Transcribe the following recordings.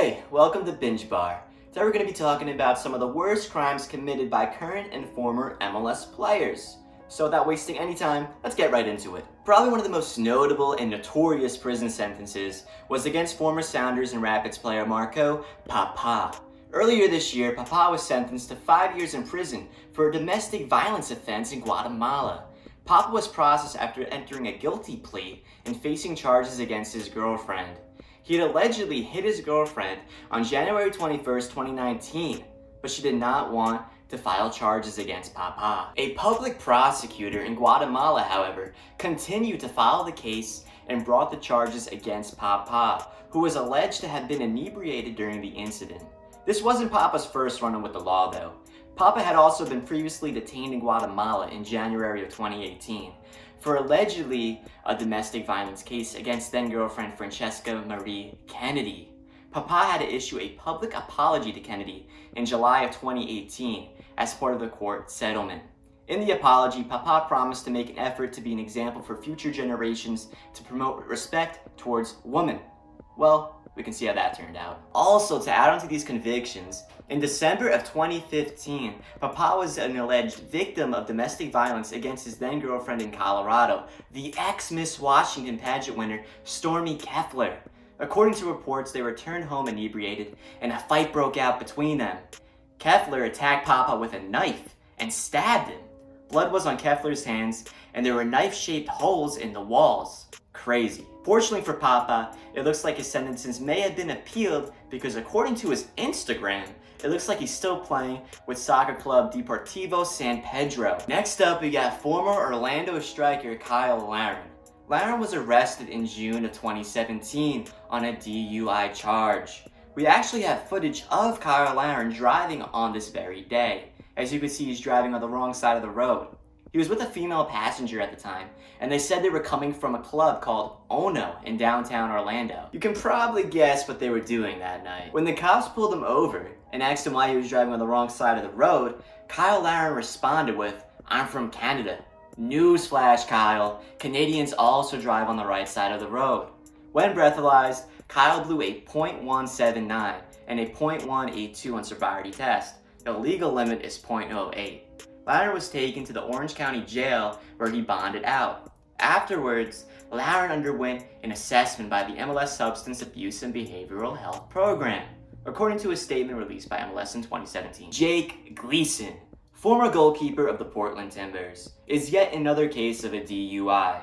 Hey, welcome to Bingebar. Today we're going to be talking about some of the worst crimes committed by current and former MLS players. So without wasting any time, let's get right into it. Probably one of the most notable and notorious prison sentences was against former Sounders and Rapids player Marco Papa. Earlier this year, Papa was sentenced to 5 years in prison for a domestic violence offense in Guatemala. Papa was processed after entering a guilty plea and facing charges against his girlfriend. He had allegedly hit his girlfriend on January 21st, 2019, but she did not want to file charges against Papa. A public prosecutor in Guatemala, however, continued to follow the case and brought the charges against Papa, who was alleged to have been inebriated during the incident. This wasn't Papa's first run-in with the law, though. Papa had also been previously detained in Guatemala in January of 2018 for allegedly a domestic violence case against then-girlfriend Francesca Marie Kennedy. Papa had to issue a public apology to Kennedy in July of 2018 as part of the court settlement. In the apology, Papa promised to make an effort to be an example for future generations to promote respect towards women. Well, we can see how that turned out. Also, to add on to these convictions, in December of 2015, Papa was an alleged victim of domestic violence against his then-girlfriend in Colorado, the ex-Miss Washington pageant winner, Stormy Keffler. According to reports, they returned home inebriated, and a fight broke out between them. Keffler attacked Papa with a knife and stabbed him. Blood was on Keffler's hands, and there were knife-shaped holes in the walls. Crazy. Fortunately for Papa, it looks like his sentences may have been appealed because according to his Instagram, it looks like he's still playing with soccer club Deportivo San Pedro. Next up, we got former Orlando striker Kyle Larin. Larin was arrested in June of 2017 on a DUI charge. We actually have footage of Kyle Larin driving on this very day. As you can see, he's driving on the wrong side of the road. He was with a female passenger at the time, and they said they were coming from a club called Ono in downtown Orlando. You can probably guess what they were doing that night. When the cops pulled him over and asked him why he was driving on the wrong side of the road, Kyle Larin responded with, "I'm from Canada." Newsflash, Kyle. Canadians also drive on the right side of the road. When breathalyzed, Kyle blew a .179 and a .182 on sobriety test. The legal limit is .08. Larin was taken to the Orange County Jail where he bonded out. Afterwards, Larin underwent an assessment by the MLS Substance Abuse and Behavioral Health Program, according to a statement released by MLS in 2017. Jake Gleason, former goalkeeper of the Portland Timbers, is yet another case of a DUI.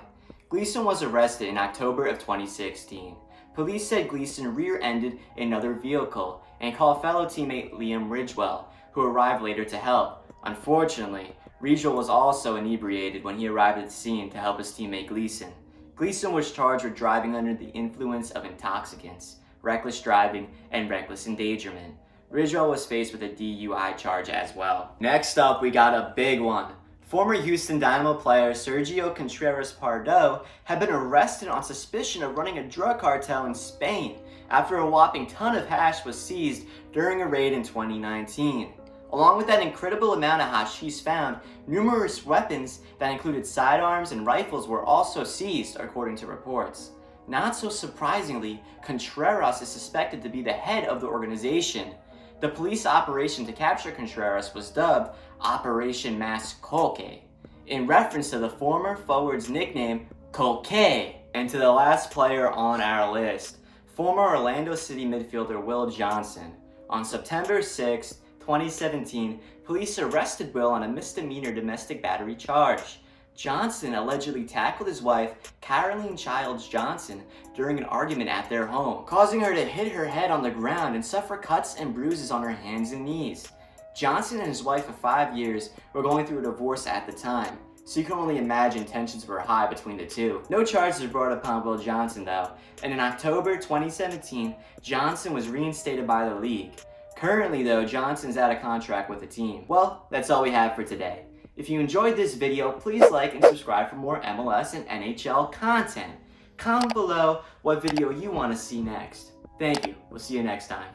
Gleason was arrested in October of 2016. Police said Gleason rear-ended another vehicle and called fellow teammate Liam Ridgewell, who arrived later to help. Unfortunately, Ridgewell was also inebriated when he arrived at the scene to help his teammate Gleason. Gleason was charged with driving under the influence of intoxicants, reckless driving, and reckless endangerment. Ridgewell was faced with a DUI charge as well. Next up, we got a big one. Former Houston Dynamo player Sergio Contreras Pardo had been arrested on suspicion of running a drug cartel in Spain after a whopping ton of hash was seized during a raid in 2019. Along with that incredible amount of hashish found, numerous weapons that included sidearms and rifles were also seized, according to reports. Not so surprisingly, Contreras is suspected to be the head of the organization. The police operation to capture Contreras was dubbed Operation Mas Coque, in reference to the former forward's nickname, Coque. And to the last player on our list, former Orlando City midfielder Will Johnson. On September 6, 2017, police arrested Will on a misdemeanor domestic battery charge. Johnson allegedly tackled his wife, Caroline Childs Johnson, during an argument at their home, causing her to hit her head on the ground and suffer cuts and bruises on her hands and knees. Johnson and his wife of 5 years were going through a divorce at the time, so you can only imagine tensions were high between the two. No charges were brought upon Will Johnson though, and in October 2017, Johnson was reinstated by the league. Currently though, Johnson's out of contract with the team. Well, that's all we have for today. If you enjoyed this video, please like and subscribe for more MLS and NHL content. Comment below what video you want to see next. Thank you. We'll see you next time.